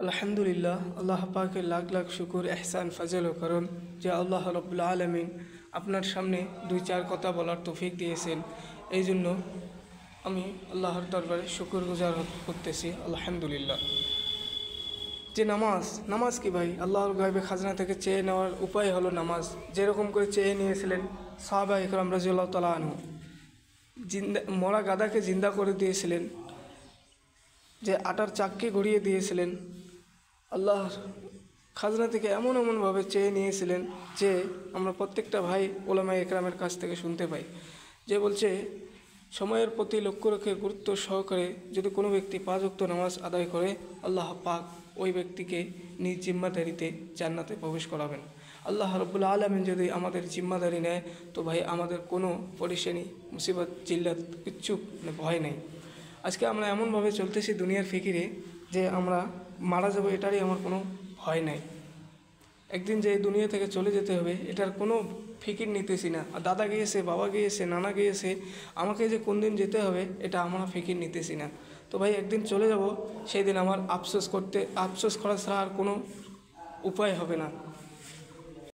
আলহামদুলিল্লাহ, আল্লাহ পাকের লাখ লাখ শুকুর, এহসান, ফজল ও করম যে আল্লাহ রব্বুল আলমিন আপনার সামনে দুই চার কথা বলার তৌফিক দিয়েছেন। এই জন্য আমি আল্লাহর দরবারে শুকুর গুজার করতেছি। আলহামদুলিল্লাহ। যে নামাজ কি ভাই? আল্লাহর গায়বে খাজনা থেকে চেয়ে নেওয়ার উপায় হলো নামাজ। যেরকম করে চেয়ে নিয়েছিলেন সাহাবা ইকরাম রাদিয়াল্লাহু তাআলা আনহু, মরা গাদাকে জিন্দা করে দিয়েছিলেন, যে আটার চাককে গড়িয়ে দিয়েছিলেন, আল্লাহর খাজনা থেকে এমনভাবে চেয়ে নিয়েছিলেন যে আমরা প্রত্যেকটা ভাই ওলামায়ে একরামের কাছ থেকে শুনতে পাই, যে বলছে সময়ের প্রতি লক্ষ্য রেখে গুরুত্ব সহকারে যদি কোনো ব্যক্তি 5 ওয়াক্ত নামাজ আদায় করে, আল্লাহ পাক ওই ব্যক্তিকে নিজ জিম্মাদারিতে জান্নাতে প্রবেশ করাবেন। আল্লাহ রব্বুল আলামিন যদি আমাদের জিম্মাদারি নেয় তো ভাই আমাদের কোনো পরেশানি, মুসিবত, জিল্লাত কিচ্ছু ভয় নেই। আজকে আমরা এমনভাবে চলতেছি দুনিয়ার ফিকিরে যে আমরা মারা যাবো, এটারই আমার কোনো ভয় নাই। একদিন যে দুনিয়া থেকে চলে যেতে হবে এটার কোনো ফিকির নিতেছি না। আর দাদা গিয়েছে, বাবা গিয়েছে, নানা গিয়েছে, আমাকে যে কোন দিন যেতে হবে এটা আমরা ফিকির নিতেছি না। তো ভাই একদিন চলে যাব, সেই দিন আমার আফসোস করা ছাড়া আর কোনো উপায় হবে না।